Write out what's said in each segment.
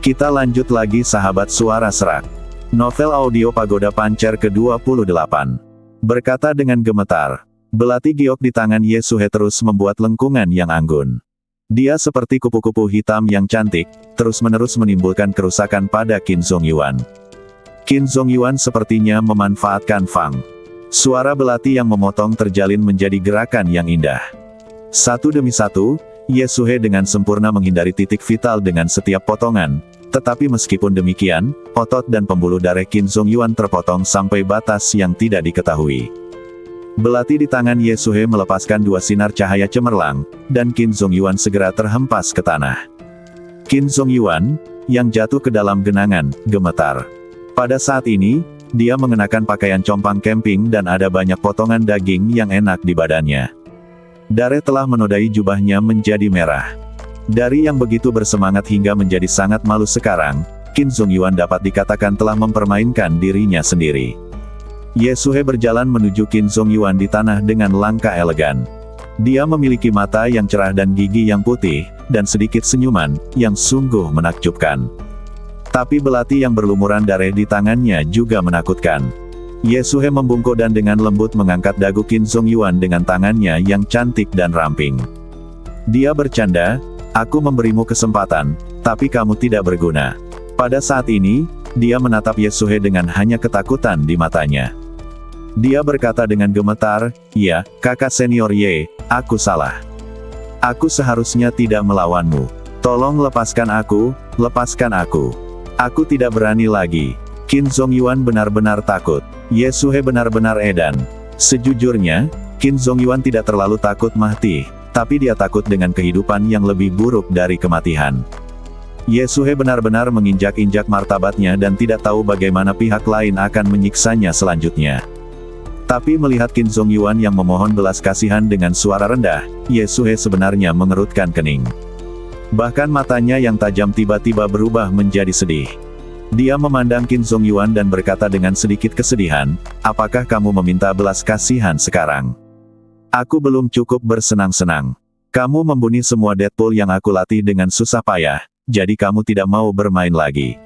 Kita lanjut lagi sahabat suara serak. Novel audio Pagoda Pancer ke-28. Berkata dengan gemetar. Belati giok di tangan Yesue terus membuat lengkungan yang anggun. Dia seperti kupu-kupu hitam yang cantik, terus-menerus menimbulkan kerusakan pada Qin Zongyuan. Qin Zongyuan sepertinya memanfaatkan Fang. Suara belati yang memotong terjalin menjadi gerakan yang indah. Satu demi satu, Yesue dengan sempurna menghindari titik vital dengan setiap potongan. Tetapi meskipun demikian, otot dan pembuluh darah Qin Zongyuan terpotong sampai batas yang tidak diketahui. Belati di tangan Yesue melepaskan dua sinar cahaya cemerlang, dan Qin Zongyuan segera terhempas ke tanah. Qin Zongyuan, yang jatuh ke dalam genangan, gemetar. Pada saat ini, dia mengenakan pakaian compang camping dan ada banyak potongan daging yang enak di badannya. Darah telah menodai jubahnya menjadi merah. Dari yang begitu bersemangat hingga menjadi sangat malu sekarang, Qin Zongyuan dapat dikatakan telah mempermainkan dirinya sendiri. Yesue berjalan menuju Qin Zongyuan di tanah dengan langkah elegan. Dia memiliki mata yang cerah dan gigi yang putih, dan sedikit senyuman, yang sungguh menakjubkan. Tapi belati yang berlumuran darah di tangannya juga menakutkan. Yesue membungkuk dan dengan lembut mengangkat dagu Qin Zongyuan dengan tangannya yang cantik dan ramping. Dia bercanda, "Aku memberimu kesempatan, tapi kamu tidak berguna." Pada saat ini, dia menatap Yesue dengan hanya ketakutan di matanya. Dia berkata dengan gemetar, "Ya, kakak senior Ye, aku salah. Aku seharusnya tidak melawanmu. Tolong lepaskan aku, lepaskan aku. Aku tidak berani lagi." Qin Zongyuan benar-benar takut. Yesue benar-benar edan. Sejujurnya, Qin Zongyuan tidak terlalu takut mati. Tapi dia takut dengan kehidupan yang lebih buruk dari kematian. Yesue benar-benar menginjak-injak martabatnya dan tidak tahu bagaimana pihak lain akan menyiksanya selanjutnya. Tapi melihat Qin Zongyuan yang memohon belas kasihan dengan suara rendah, Yesue sebenarnya mengerutkan kening. Bahkan matanya yang tajam tiba-tiba berubah menjadi sedih. Dia memandang Qin Zongyuan dan berkata dengan sedikit kesedihan, "Apakah kamu meminta belas kasihan sekarang? Aku belum cukup bersenang-senang. Kamu membunuh semua Deadpool yang aku latih dengan susah payah, jadi kamu tidak mau bermain lagi.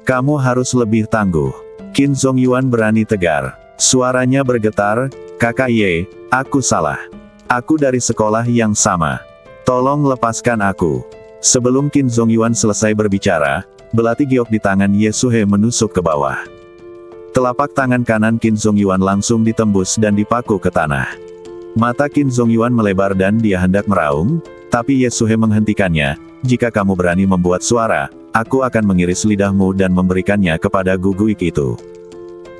Kamu harus lebih tangguh." Qin Zongyuan berani tegar. Suaranya bergetar, "Kakak Ye, aku salah. Aku dari sekolah yang sama. Tolong lepaskan aku." Sebelum Qin Zongyuan selesai berbicara, belati giok di tangan Yesue menusuk ke bawah. Telapak tangan kanan Qin Zongyuan langsung ditembus dan dipaku ke tanah. Mata Qin Zongyuan melebar dan dia hendak meraung, tapi Yesue menghentikannya. "Jika kamu berani membuat suara, aku akan mengiris lidahmu dan memberikannya kepada guguik itu."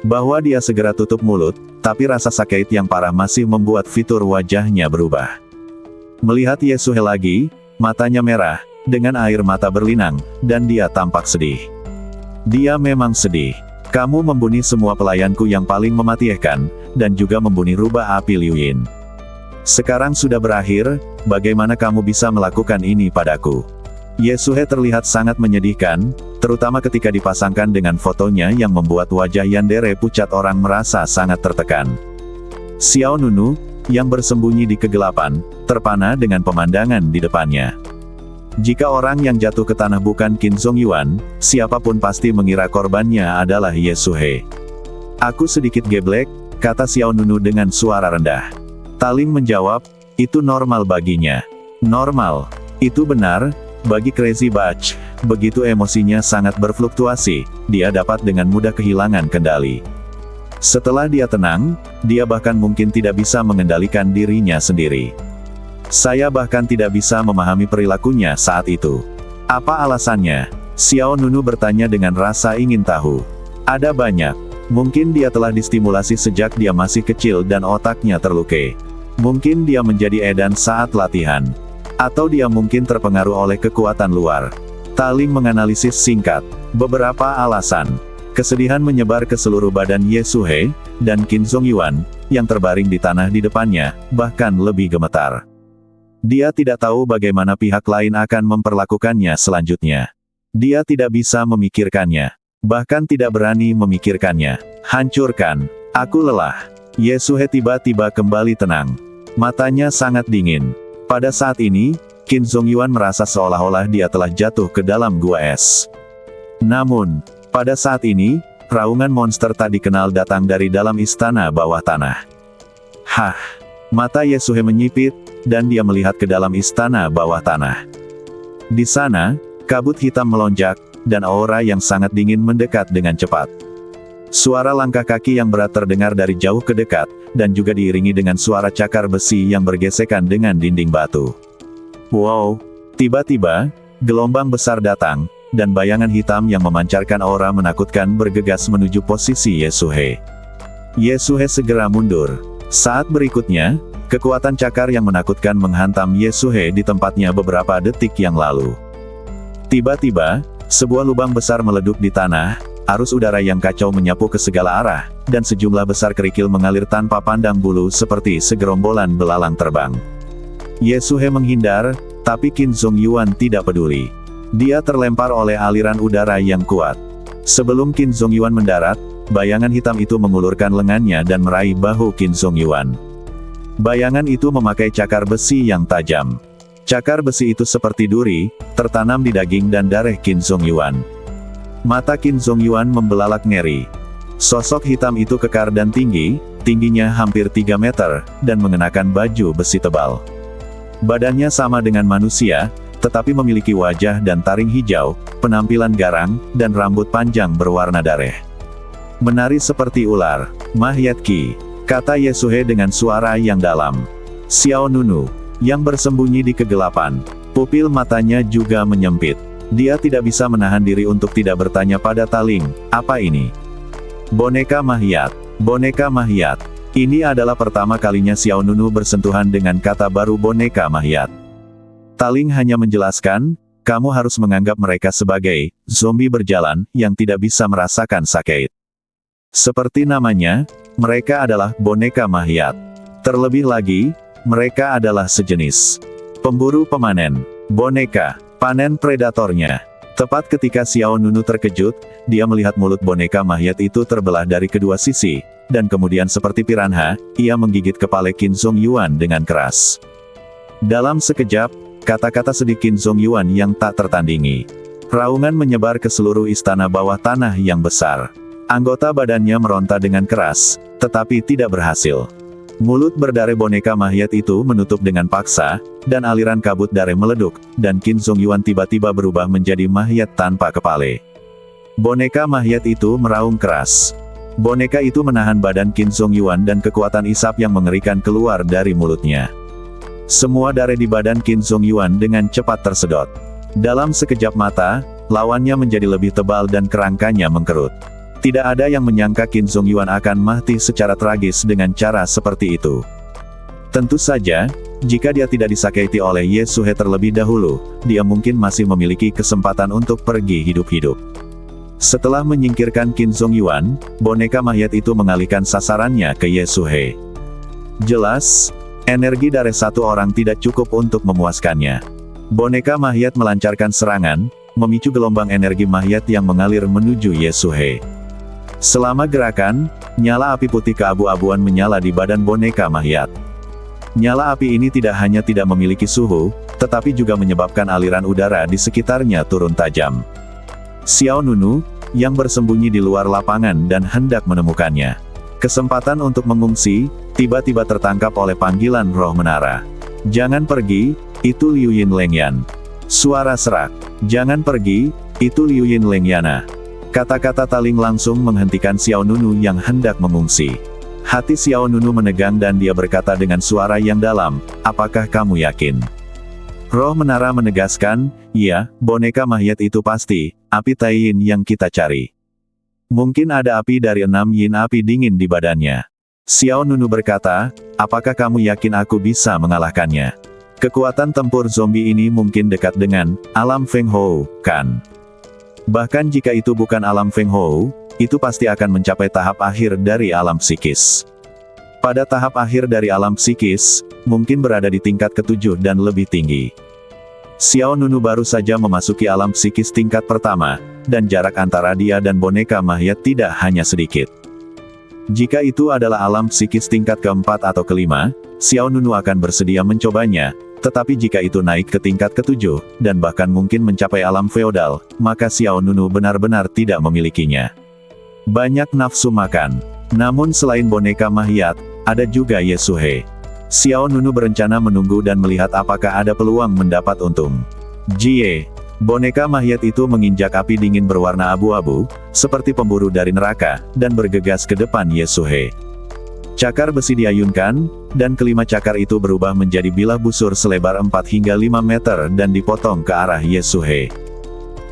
Bahwa dia segera tutup mulut, tapi rasa sakit yang parah masih membuat fitur wajahnya berubah. Melihat Yesue lagi, matanya merah, dengan air mata berlinang, dan dia tampak sedih. Dia memang sedih. "Kamu membunuh semua pelayanku yang paling mematikan, dan juga membunuh rubah api Liu Yin. Sekarang sudah berakhir, bagaimana kamu bisa melakukan ini padaku?" Yesue terlihat sangat menyedihkan, terutama ketika dipasangkan dengan fotonya yang membuat wajah Yandere pucat orang merasa sangat tertekan. Xiao Nunu, yang bersembunyi di kegelapan, terpana dengan pemandangan di depannya. Jika orang yang jatuh ke tanah bukan Qin Zongyuan, siapapun pasti mengira korbannya adalah Yesue. "Aku sedikit geblek," kata Xiao Nunu dengan suara rendah. Taling menjawab, "Itu normal baginya." "Normal? Itu benar, bagi Crazy Batch, begitu emosinya sangat berfluktuasi, dia dapat dengan mudah kehilangan kendali. Setelah dia tenang, dia bahkan mungkin tidak bisa mengendalikan dirinya sendiri. Saya bahkan tidak bisa memahami perilakunya saat itu." "Apa alasannya?" Xiao Nunu bertanya dengan rasa ingin tahu. "Ada banyak. Mungkin dia telah distimulasi sejak dia masih kecil dan otaknya terlukai. Mungkin dia menjadi edan saat latihan. Atau dia mungkin terpengaruh oleh kekuatan luar." Taling menganalisis singkat. Beberapa alasan. Kesedihan menyebar ke seluruh badan Yesue, dan Qin Zongyuan, yang terbaring di tanah di depannya, bahkan lebih gemetar. Dia tidak tahu bagaimana pihak lain akan memperlakukannya selanjutnya. Dia tidak bisa memikirkannya. Bahkan tidak berani memikirkannya. "Hancurkan. Aku lelah." Yesue tiba-tiba kembali tenang. Matanya sangat dingin. Pada saat ini, Qin Zongyuan merasa seolah-olah dia telah jatuh ke dalam gua es. Namun, pada saat ini, raungan monster tak dikenal datang dari dalam istana bawah tanah. Hah! Mata Yesue menyipit, dan dia melihat ke dalam istana bawah tanah. Di sana, kabut hitam melonjak, dan aura yang sangat dingin mendekat dengan cepat. Suara langkah kaki yang berat terdengar dari jauh ke dekat, dan juga diiringi dengan suara cakar besi yang bergesekan dengan dinding batu. Wow! Tiba-tiba, gelombang besar datang, dan bayangan hitam yang memancarkan aura menakutkan bergegas menuju posisi Yesue. Yesue segera mundur. Saat berikutnya, kekuatan cakar yang menakutkan menghantam Yesue di tempatnya beberapa detik yang lalu. Tiba-tiba, sebuah lubang besar meleduk di tanah, arus udara yang kacau menyapu ke segala arah, dan sejumlah besar kerikil mengalir tanpa pandang bulu seperti segerombolan belalang terbang. Yesue menghindar, tapi Qin Zongyuan tidak peduli. Dia terlempar oleh aliran udara yang kuat. Sebelum Qin Zongyuan mendarat, bayangan hitam itu mengulurkan lengannya dan meraih bahu Qin Zongyuan. Bayangan itu memakai cakar besi yang tajam. Cakar besi itu seperti duri, tertanam di daging dan darah Qin Zongyuan. Mata Qin Zongyuan membelalak ngeri. Sosok hitam itu kekar dan tinggi, tingginya hampir 3 meter, dan mengenakan baju besi tebal. Badannya sama dengan manusia, tetapi memiliki wajah dan taring hijau, penampilan garang, dan rambut panjang berwarna darah. Menari seperti ular, Mahyat Qi, kata Yesue dengan suara yang dalam. Xiao Nunu, yang bersembunyi di kegelapan, pupil matanya juga menyempit. Dia tidak bisa menahan diri untuk tidak bertanya pada Taling, apa ini? Boneka Mahyat, boneka Mahyat. Ini adalah pertama kalinya Xiao Nunu bersentuhan dengan kata baru boneka Mahyat. Taling hanya menjelaskan, kamu harus menganggap mereka sebagai zombie berjalan yang tidak bisa merasakan sakit. Seperti namanya, mereka adalah boneka Mahyat. Terlebih lagi, mereka adalah sejenis pemburu pemanen, boneka, panen predatornya. Tepat ketika Xiao Nunu terkejut, dia melihat mulut boneka Mahyat itu terbelah dari kedua sisi, dan kemudian seperti piranha, ia menggigit kepala Qin Zongyuan dengan keras. Dalam sekejap, kata-kata sedih Qin Zongyuan yang tak tertandingi. Raungan menyebar ke seluruh istana bawah tanah yang besar. Anggota badannya meronta dengan keras, tetapi tidak berhasil. Mulut berdarah boneka Mahyat itu menutup dengan paksa, dan aliran kabut darah meleduk, dan Qin Zongyuan tiba-tiba berubah menjadi Mahyat tanpa kepala. Boneka Mahyat itu meraung keras. Boneka itu menahan badan Qin Zongyuan dan kekuatan isap yang mengerikan keluar dari mulutnya. Semua darah di badan Qin Zongyuan dengan cepat tersedot. Dalam sekejap mata, lawannya menjadi lebih tebal dan kerangkanya mengkerut. Tidak ada yang menyangka Qin Zongyuan akan mati secara tragis dengan cara seperti itu. Tentu saja, jika dia tidak disakiti oleh Yesue terlebih dahulu, dia mungkin masih memiliki kesempatan untuk pergi hidup-hidup. Setelah menyingkirkan Qin Zongyuan, boneka Mahyat itu mengalihkan sasarannya ke Yesue. Jelas, energi dari satu orang tidak cukup untuk memuaskannya. Boneka Mahyat melancarkan serangan, memicu gelombang energi Mahyat yang mengalir menuju Yesue. Selama gerakan, nyala api putih keabu-abuan menyala di badan boneka Mahyat. Nyala api ini tidak hanya tidak memiliki suhu, tetapi juga menyebabkan aliran udara di sekitarnya turun tajam. Xiao Nunu, yang bersembunyi di luar lapangan dan hendak menemukannya. Kesempatan untuk mengungsi, tiba-tiba tertangkap oleh panggilan roh menara. Jangan pergi, itu Liu Yin Lengyan. Suara serak. Jangan pergi, itu Liu Yin Lengyana. Kata-kata Taling langsung menghentikan Xiao Nunu yang hendak mengungsi. Hati Xiao Nunu menegang dan dia berkata dengan suara yang dalam, apakah kamu yakin? Roh menara menegaskan, iya, boneka Mahyat itu pasti, api Tai Yin yang kita cari. Mungkin ada api dari 6 yin api dingin di badannya. Xiao Nunu berkata, apakah kamu yakin aku bisa mengalahkannya? Kekuatan tempur zombie ini mungkin dekat dengan alam Feng Hou, kan? Bahkan jika itu bukan alam Feng Hou, itu pasti akan mencapai tahap akhir dari alam psikis. Pada tahap akhir dari alam psikis, mungkin berada di tingkat ke-7 dan lebih tinggi. Xiao Nunu baru saja memasuki alam psikis tingkat pertama, dan jarak antara dia dan boneka Mahyat tidak hanya sedikit. Jika itu adalah alam psikis tingkat ke-4 atau ke-5, Xiao Nunu akan bersedia mencobanya, Tetapi jika itu naik ke tingkat ketujuh, dan bahkan mungkin mencapai alam feodal, maka Xiao Nunu benar-benar tidak memilikinya. Banyak nafsu makan. Namun selain boneka Mahyat, ada juga Yeshuhe. Xiao Nunu berencana menunggu dan melihat apakah ada peluang mendapat untung. Jie. Boneka Mahyat itu menginjak api dingin berwarna abu-abu, seperti pemburu dari neraka, dan bergegas ke depan Yeshuhe. Cakar besi diayunkan, dan kelima cakar itu berubah menjadi bilah busur selebar 4 hingga 5 meter dan dipotong ke arah Yeshuhe.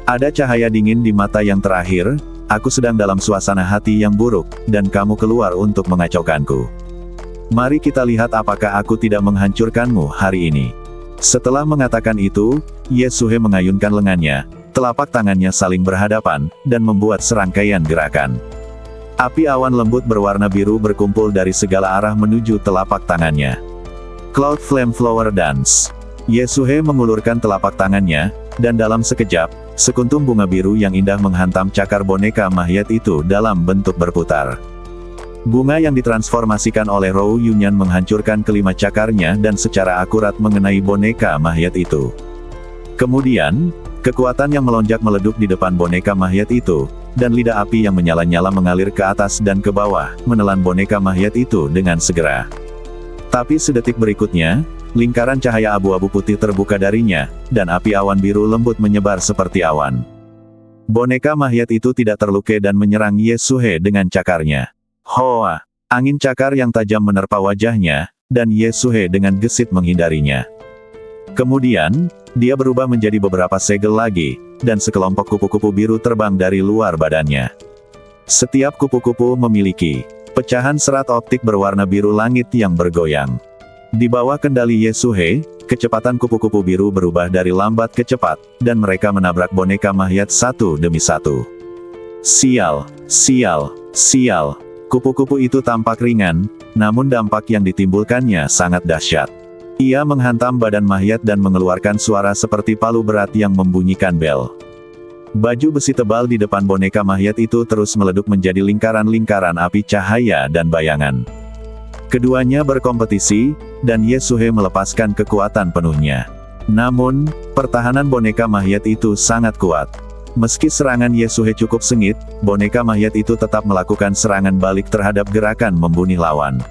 Ada cahaya dingin di mata yang terakhir. Aku sedang dalam suasana hati yang buruk, dan kamu keluar untuk mengacaukanku. Mari kita lihat apakah aku tidak menghancurkanmu hari ini. Setelah mengatakan itu, Yeshuhe mengayunkan lengannya, telapak tangannya saling berhadapan, dan membuat serangkaian gerakan. Api awan lembut berwarna biru berkumpul dari segala arah menuju telapak tangannya. Cloud Flame Flower Dance. Yeshuhe mengulurkan telapak tangannya, dan dalam sekejap, sekuntum bunga biru yang indah menghantam cakar boneka Mahyat itu dalam bentuk berputar. Bunga yang ditransformasikan oleh Rou Yunyan menghancurkan kelima cakarnya dan secara akurat mengenai boneka Mahyat itu. Kemudian, kekuatan yang melonjak meleduk di depan boneka Mahyat itu, dan lidah api yang menyala-nyala mengalir ke atas dan ke bawah, menelan boneka Mahyat itu dengan segera. Tapi sedetik berikutnya, lingkaran cahaya abu-abu putih terbuka darinya, dan api awan biru lembut menyebar seperti awan. Boneka Mahyat itu tidak terluka dan menyerang Yeshuhe dengan cakarnya. Hoa! Angin cakar yang tajam menerpa wajahnya, dan Yeshuhe dengan gesit menghindarinya. Kemudian, dia berubah menjadi beberapa segel lagi, dan sekelompok kupu-kupu biru terbang dari luar badannya. Setiap kupu-kupu memiliki pecahan serat optik berwarna biru langit yang bergoyang. Di bawah kendali Yeshuhe, kecepatan kupu-kupu biru berubah dari lambat ke cepat, dan mereka menabrak boneka Mahyat satu demi satu. Sial, sial, sial. Kupu-kupu itu tampak ringan, namun dampak yang ditimbulkannya sangat dahsyat. Ia menghantam badan Mahyat dan mengeluarkan suara seperti palu berat yang membunyikan bel. Baju besi tebal di depan boneka Mahyat itu terus meleduk menjadi lingkaran-lingkaran api cahaya dan bayangan. Keduanya berkompetisi, dan Yeshuhe melepaskan kekuatan penuhnya. Namun, pertahanan boneka Mahyat itu sangat kuat. Meski serangan Yeshuhe cukup sengit, boneka Mahyat itu tetap melakukan serangan balik terhadap gerakan membunuh lawan.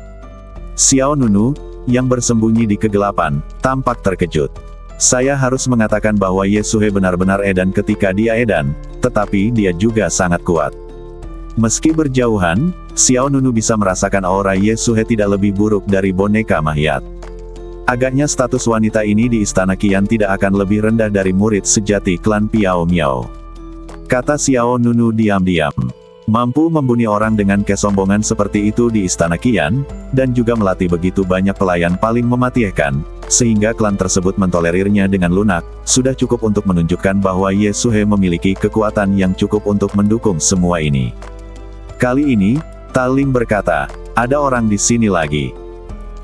Xiao Nunu, yang bersembunyi di kegelapan, tampak terkejut. Saya harus mengatakan bahwa Yeshuhe benar-benar edan ketika dia edan, tetapi dia juga sangat kuat. Meski berjauhan, Xiao Nunu bisa merasakan aura Yeshuhe tidak lebih buruk dari boneka Mahyat. Agaknya status wanita ini di Istana Qian tidak akan lebih rendah dari murid sejati klan Piao Miao. Kata Xiao Nunu diam-diam. Mampu membunuh orang dengan kesombongan seperti itu di Istana Qian, dan juga melatih begitu banyak pelayan paling mematikan, sehingga klan tersebut mentolerirnya dengan lunak, sudah cukup untuk menunjukkan bahwa Yeshuhe memiliki kekuatan yang cukup untuk mendukung semua ini. Kali ini, Taling berkata, ada orang di sini lagi.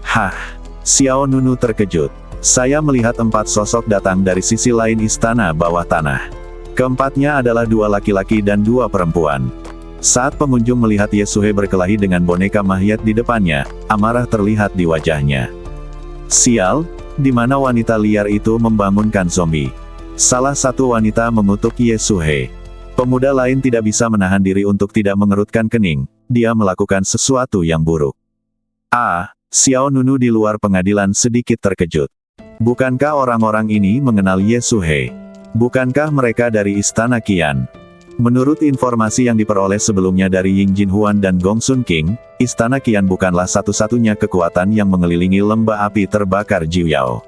Hah! Xiao Nunu terkejut. Saya melihat 4 sosok datang dari sisi lain istana bawah tanah. Keempatnya adalah 2 laki-laki dan 2 perempuan. Saat pengunjung melihat Yeshuhe berkelahi dengan boneka Mahyat di depannya, amarah terlihat di wajahnya. Sial, di mana wanita liar itu membangunkan zombie? Salah satu wanita mengutuk Yeshuhe. Pemuda lain tidak bisa menahan diri untuk tidak mengerutkan kening, dia melakukan sesuatu yang buruk. Xiao Nunu di luar pengadilan sedikit terkejut. Bukankah orang-orang ini mengenal Yeshuhe? Bukankah mereka dari Istana Qian? Menurut informasi yang diperoleh sebelumnya dari Ying Jinhuan dan Gong Sun King, Istana Qian bukanlah satu-satunya kekuatan yang mengelilingi lembah api terbakar Jiuyao.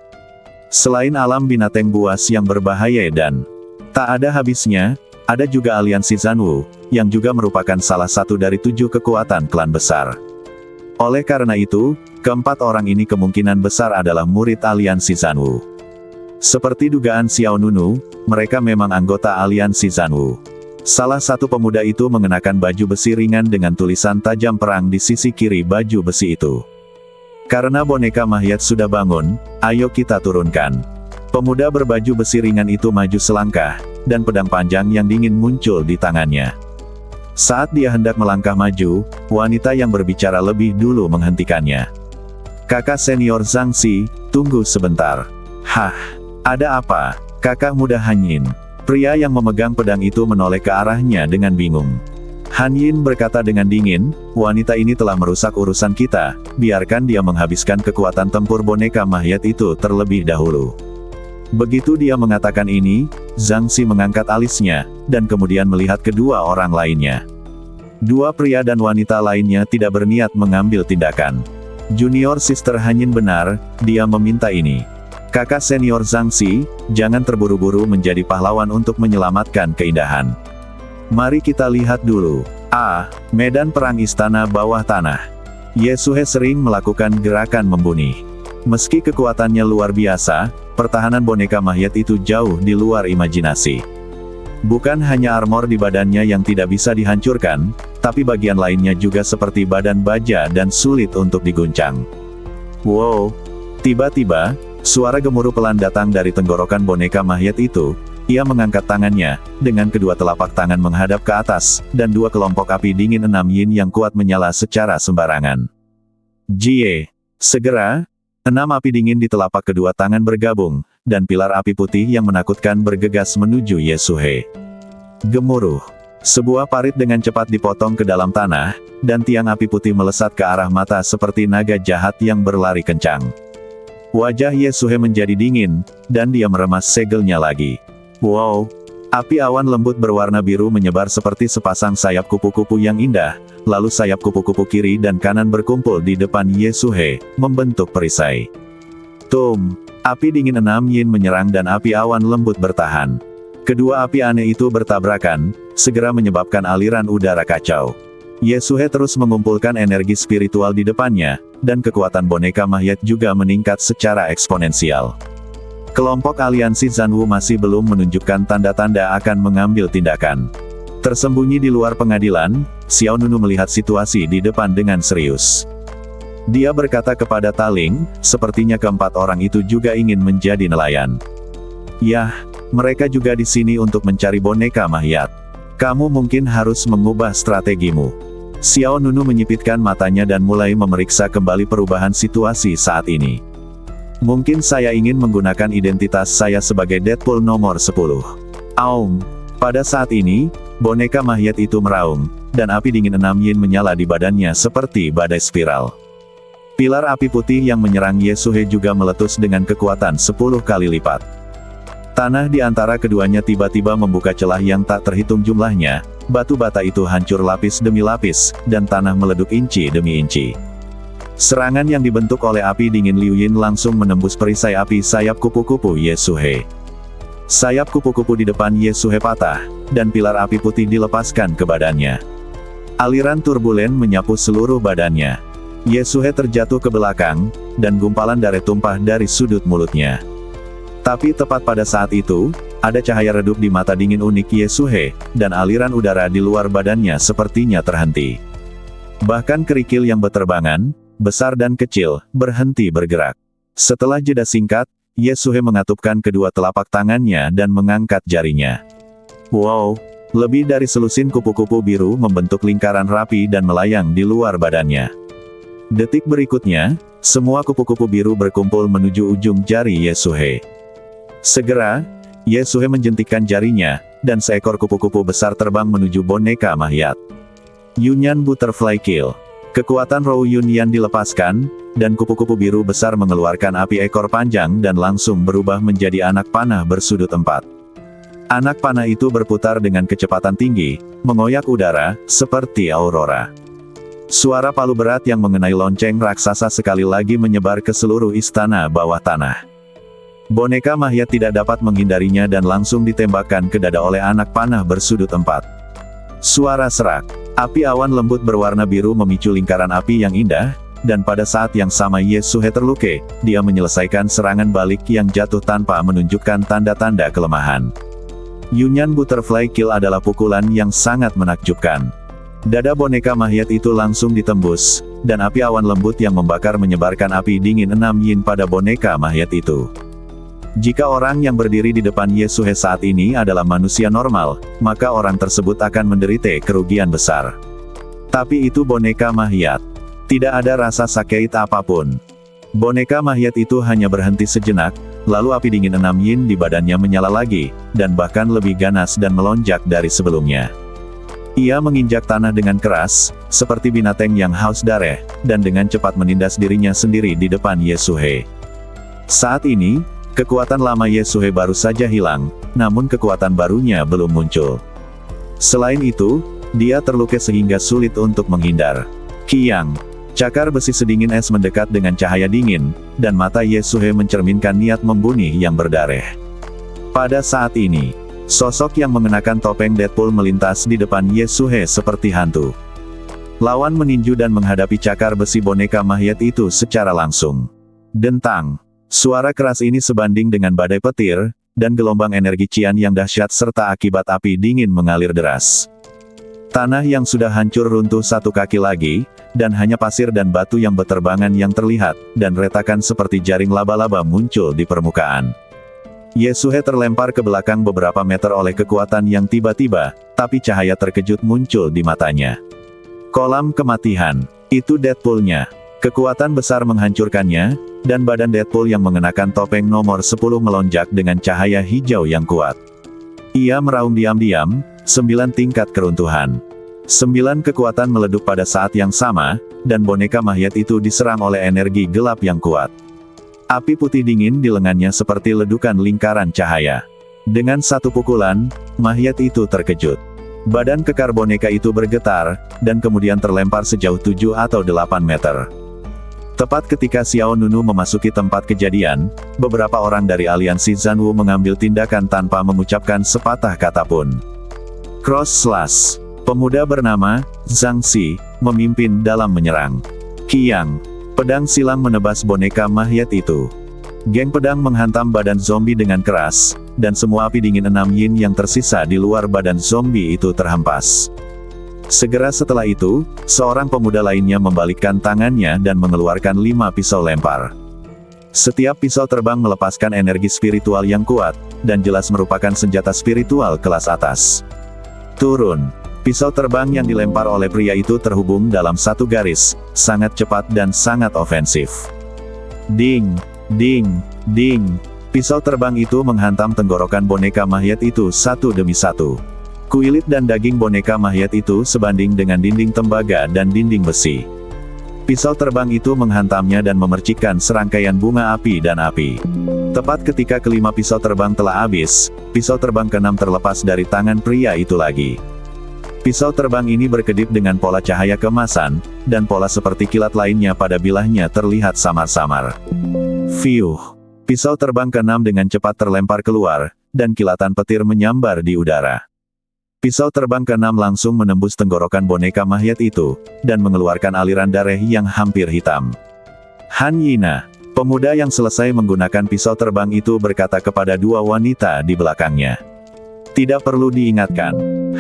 Selain alam binatang buas yang berbahaya dan tak ada habisnya, ada juga aliansi Zanwu, yang juga merupakan salah satu dari 7 kekuatan klan besar. Oleh karena itu, keempat orang ini kemungkinan besar adalah murid aliansi Zanwu. Seperti dugaan Xiao Nunu, mereka memang anggota aliansi Zanwu. Salah satu pemuda itu mengenakan baju besi ringan dengan tulisan tajam perang di sisi kiri baju besi itu. Karena boneka Mahyat sudah bangun, ayo kita turunkan. Pemuda berbaju besi ringan itu maju selangkah, dan pedang panjang yang dingin muncul di tangannya. Saat dia hendak melangkah maju, wanita yang berbicara lebih dulu menghentikannya. Kakak senior Zhang Xi, tunggu sebentar. Hah, ada apa? Kakak muda Han Yin. Pria yang memegang pedang itu menoleh ke arahnya dengan bingung. Han Yin berkata dengan dingin, wanita ini telah merusak urusan kita, biarkan dia menghabiskan kekuatan tempur boneka mayat itu terlebih dahulu. Begitu dia mengatakan ini, Zhang Xi mengangkat alisnya, dan kemudian melihat kedua orang lainnya. Dua pria dan wanita lainnya tidak berniat mengambil tindakan. Junior Sister Han Yin benar, dia meminta ini. Kakak senior Zhang Xi, jangan terburu-buru menjadi pahlawan untuk menyelamatkan keindahan. Mari kita lihat dulu. Medan perang istana bawah tanah. Ye Suhe sering melakukan gerakan membunuh. Meski kekuatannya luar biasa, pertahanan boneka mayat itu jauh di luar imajinasi. Bukan hanya armor di badannya yang tidak bisa dihancurkan, tapi bagian lainnya juga seperti badan baja dan sulit untuk diguncang. Wow! Tiba-tiba, suara gemuruh pelan datang dari tenggorokan boneka mayat itu. Ia mengangkat tangannya, dengan kedua telapak tangan menghadap ke atas, dan dua kelompok api dingin 6 yin yang kuat menyala secara sembarangan. Jie! Segera, 6 api dingin di telapak kedua tangan bergabung, dan pilar api putih yang menakutkan bergegas menuju Ye Suhe. Gemuruh. Sebuah parit dengan cepat dipotong ke dalam tanah, dan tiang api putih melesat ke arah mata seperti naga jahat yang berlari kencang. Wajah Ye Suhe menjadi dingin, dan dia meremas segelnya lagi. Wow! Api awan lembut berwarna biru menyebar seperti sepasang sayap kupu-kupu yang indah, lalu sayap kupu-kupu kiri dan kanan berkumpul di depan Ye Suhe, membentuk perisai. Tum! Api dingin 6 yin menyerang dan api awan lembut bertahan. Kedua api aneh itu bertabrakan, segera menyebabkan aliran udara kacau. Ye Suhe terus mengumpulkan energi spiritual di depannya, dan kekuatan boneka mayat juga meningkat secara eksponensial. Kelompok aliansi Zanwu masih belum menunjukkan tanda-tanda akan mengambil tindakan. Tersembunyi di luar pengadilan, Xiao Nunu melihat situasi di depan dengan serius. Dia berkata kepada Taling, sepertinya keempat orang itu juga ingin menjadi nelayan. Yah, mereka juga di sini untuk mencari boneka mayat. Kamu mungkin harus mengubah strategimu. Xiao Nunu menyipitkan matanya dan mulai memeriksa kembali perubahan situasi saat ini. Mungkin saya ingin menggunakan identitas saya sebagai Deadpool nomor 10. Aum. Pada saat ini, boneka mayat itu meraung, dan api dingin 6 yin menyala di badannya seperti badai spiral. Pilar api putih yang menyerang Ye Suhe juga meletus dengan kekuatan 10 kali lipat. Tanah di antara keduanya tiba-tiba membuka celah yang tak terhitung jumlahnya, batu bata itu hancur lapis demi lapis, dan tanah meleduk inci demi inci. Serangan yang dibentuk oleh api dingin Liu Yin langsung menembus perisai api sayap kupu-kupu Ye Suhe. Sayap kupu-kupu di depan Ye Suhe patah, dan pilar api putih dilepaskan ke badannya. Aliran turbulen menyapu seluruh badannya. Ye Suhe terjatuh ke belakang, dan gumpalan darah tumpah dari sudut mulutnya. Tapi tepat pada saat itu, ada cahaya redup di mata dingin unik Ye Suhe, dan aliran udara di luar badannya sepertinya terhenti. Bahkan kerikil yang berterbangan, besar dan kecil, berhenti bergerak. Setelah jeda singkat, Ye Suhe mengatupkan kedua telapak tangannya dan mengangkat jarinya. Wow! Lebih dari selusin kupu-kupu biru membentuk lingkaran rapi dan melayang di luar badannya. Detik berikutnya, semua kupu-kupu biru berkumpul menuju ujung jari Ye Suhe. Segera, Ye Suhe menjentikkan jarinya, dan seekor kupu-kupu besar terbang menuju boneka mayat. Yunyan Butterfly Kill. Kekuatan Rou Yunyan dilepaskan, dan kupu-kupu biru besar mengeluarkan api ekor panjang dan langsung berubah menjadi anak panah bersudut 4. Anak panah itu berputar dengan kecepatan tinggi, mengoyak udara, seperti aurora. Suara palu berat yang mengenai lonceng raksasa sekali lagi menyebar ke seluruh istana bawah tanah. Boneka mayat tidak dapat menghindarinya dan langsung ditembakkan ke dada oleh anak panah bersudut 4. Suara serak. Api awan lembut berwarna biru memicu lingkaran api yang indah, dan pada saat yang sama Ye Suhe terluka, dia menyelesaikan serangan balik yang jatuh tanpa menunjukkan tanda-tanda kelemahan. Yunyan Butterfly Kill adalah pukulan yang sangat menakjubkan. Dada boneka mayat itu langsung ditembus, dan api awan lembut yang membakar menyebarkan api dingin 6 yin pada boneka mayat itu. Jika orang yang berdiri di depan Ye Suhe saat ini adalah manusia normal, maka orang tersebut akan menderita kerugian besar. Tapi itu boneka mayat. Tidak ada rasa sakit apapun. Boneka mayat itu hanya berhenti sejenak, lalu api dingin 6 yin di badannya menyala lagi, dan bahkan lebih ganas dan melonjak dari sebelumnya. Ia menginjak tanah dengan keras, seperti binatang yang haus darah, dan dengan cepat menindas dirinya sendiri di depan Yeshuhe. Saat ini, kekuatan lama Yeshuhe baru saja hilang, namun kekuatan barunya belum muncul. Selain itu, dia terluka sehingga sulit untuk menghindar. Kiang, cakar besi sedingin es mendekat dengan cahaya dingin, dan mata Yeshuhe mencerminkan niat membunuh yang berdarah. Pada saat ini, sosok yang mengenakan topeng Deadpool melintas di depan Yeshuhe seperti hantu. Lawan meninju dan menghadapi cakar besi boneka Mahyet itu secara langsung. Dentang. Suara keras ini sebanding dengan badai petir, dan gelombang energi cian yang dahsyat serta akibat api dingin mengalir deras. Tanah yang sudah hancur runtuh satu kaki lagi, dan hanya pasir dan batu yang beterbangan yang terlihat, dan retakan seperti jaring laba-laba muncul di permukaan. Yeshuhe terlempar ke belakang beberapa meter oleh kekuatan yang tiba-tiba, tapi cahaya terkejut muncul di matanya. Kolam kematian. Itu Deadpool-nya. Kekuatan besar menghancurkannya, dan badan Deadpool yang mengenakan topeng nomor 10 melonjak dengan cahaya hijau yang kuat. Ia meraung diam-diam, 9 tingkat keruntuhan. 9 kekuatan meleduk pada saat yang sama, dan boneka Mahyet itu diserang oleh energi gelap yang kuat. Api putih dingin di lengannya seperti ledukan lingkaran cahaya. Dengan satu pukulan, Mahyet itu terkejut. Badan kekar boneka itu bergetar, dan kemudian terlempar sejauh 7 atau 8 meter. Tepat ketika Xiao Nunu memasuki tempat kejadian, beberapa orang dari aliansi Zanwu mengambil tindakan tanpa mengucapkan sepatah kata pun. Cross Slash. Pemuda bernama Zhang Xi memimpin dalam menyerang. Kiang. Pedang silang menebas boneka Mahyet itu. Geng pedang menghantam badan zombie dengan keras, dan semua api dingin 6 yin yang tersisa di luar badan zombie itu terhempas. Segera setelah itu, seorang pemuda lainnya membalikkan tangannya dan mengeluarkan 5 pisau lempar. Setiap pisau terbang melepaskan energi spiritual yang kuat, dan jelas merupakan senjata spiritual kelas atas. Turun. Pisau terbang yang dilempar oleh pria itu terhubung dalam satu garis, sangat cepat dan sangat ofensif. Ding, ding, ding. Pisau terbang itu menghantam tenggorokan boneka Mahyet itu satu demi satu. Kulit dan daging boneka Mahyet itu sebanding dengan dinding tembaga dan dinding besi. Pisau terbang itu menghantamnya dan memercikkan serangkaian bunga api dan api. Tepat ketika kelima pisau terbang telah habis, pisau terbang keenam terlepas dari tangan pria itu lagi. Pisau terbang ini berkedip dengan pola cahaya keemasan, dan pola seperti kilat lainnya pada bilahnya terlihat samar-samar. Fiuh. Pisau terbang keenam dengan cepat terlempar keluar, dan kilatan petir menyambar di udara. Pisau terbang keenam langsung menembus tenggorokan boneka Mahyet itu, dan mengeluarkan aliran darah yang hampir hitam. Han Yina, pemuda yang selesai menggunakan pisau terbang itu berkata kepada dua wanita di belakangnya. Tidak perlu diingatkan.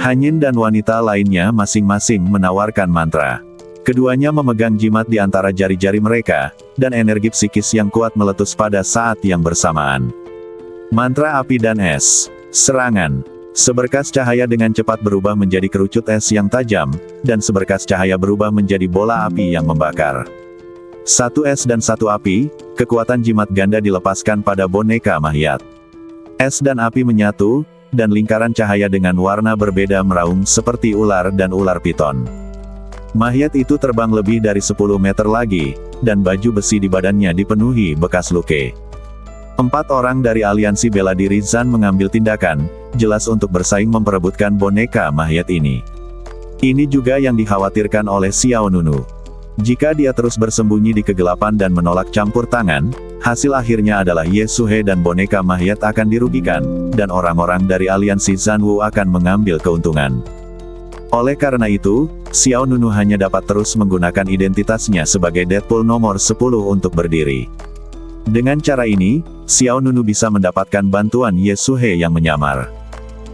Han Yin dan wanita lainnya masing-masing menawarkan mantra. Keduanya memegang jimat di antara jari-jari mereka, dan energi psikis yang kuat meletus pada saat yang bersamaan. Mantra api dan es. Serangan. Seberkas cahaya dengan cepat berubah menjadi kerucut es yang tajam, dan seberkas cahaya berubah menjadi bola api yang membakar. Satu es dan satu api, kekuatan jimat ganda dilepaskan pada boneka Mahyet. Es dan api menyatu, dan lingkaran cahaya dengan warna berbeda meraung seperti ular dan ular piton. Mahyet itu terbang lebih dari 10 meter lagi, dan baju besi di badannya dipenuhi bekas luka. 4 orang dari aliansi bela diri Zan mengambil tindakan, jelas untuk bersaing memperebutkan boneka Mahyet ini. Ini juga yang dikhawatirkan oleh Xiao Nunu. Jika dia terus bersembunyi di kegelapan dan menolak campur tangan, hasil akhirnya adalah Yeshuhe dan boneka Mahyet akan dirugikan, dan orang-orang dari aliansi Zanwu akan mengambil keuntungan. Oleh karena itu, Xiao Nunu hanya dapat terus menggunakan identitasnya sebagai Deadpool nomor 10 untuk berdiri. Dengan cara ini, Xiao Nunu bisa mendapatkan bantuan Yeshuhe yang menyamar.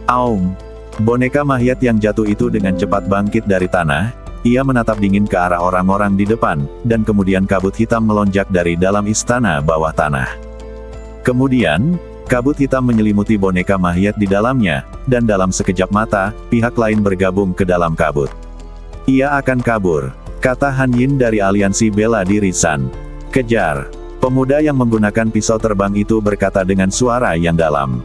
Aum! Boneka Mahyet yang jatuh itu dengan cepat bangkit dari tanah. Ia menatap dingin ke arah orang-orang di depan, dan kemudian kabut hitam melonjak dari dalam istana bawah tanah. Kemudian, kabut hitam menyelimuti boneka Mahyet di dalamnya, dan dalam sekejap mata, pihak lain bergabung ke dalam kabut. Ia akan kabur, kata Han Yin dari aliansi bela diri Zan. Kejar! Pemuda yang menggunakan pisau terbang itu berkata dengan suara yang dalam.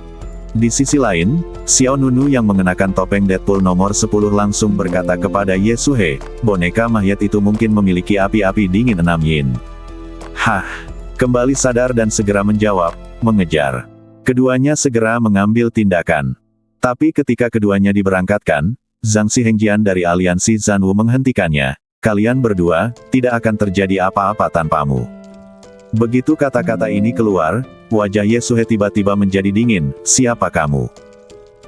Di sisi lain, Xiao Nunu yang mengenakan topeng Deadpool nomor 10 langsung berkata kepada Ye Suhe, boneka mayat itu mungkin memiliki api-api dingin 6 yin. Hah! Kembali sadar dan segera menjawab, mengejar. Keduanya segera mengambil tindakan. Tapi ketika keduanya diberangkatkan, Zhang Xihengjian dari aliansi Zanwu menghentikannya. Kalian berdua, tidak akan terjadi apa-apa tanpamu. Begitu kata-kata ini keluar, wajah Ye Suhe tiba-tiba menjadi dingin. Siapa kamu?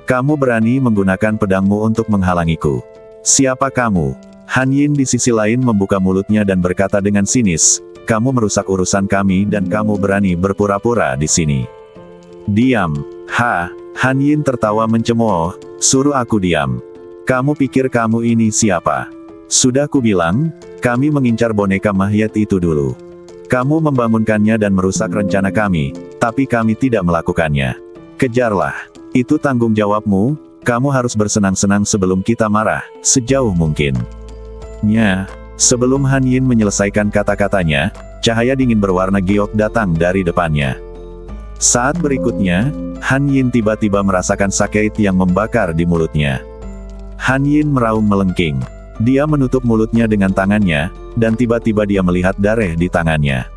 Kamu berani menggunakan pedangmu untuk menghalangiku. Siapa kamu? Han Yin di sisi lain membuka mulutnya dan berkata dengan sinis, kamu merusak urusan kami dan kamu berani berpura-pura di sini. Diam. Ha! Han Yin tertawa mencemooh, suruh aku diam. Kamu pikir kamu ini siapa? Sudah kubilang, kami mengincar boneka mayat itu dulu. Kamu membangunkannya dan merusak rencana kami, tapi kami tidak melakukannya. Kejarlah. Itu tanggung jawabmu, kamu harus bersenang-senang sebelum kita marah, sejauh mungkin. Sebelum Han Yin menyelesaikan kata-katanya, cahaya dingin berwarna giok datang dari depannya. Saat berikutnya, Han Yin tiba-tiba merasakan sakit yang membakar di mulutnya. Han Yin meraung melengking. Dia menutup mulutnya dengan tangannya, dan tiba-tiba dia melihat darah di tangannya.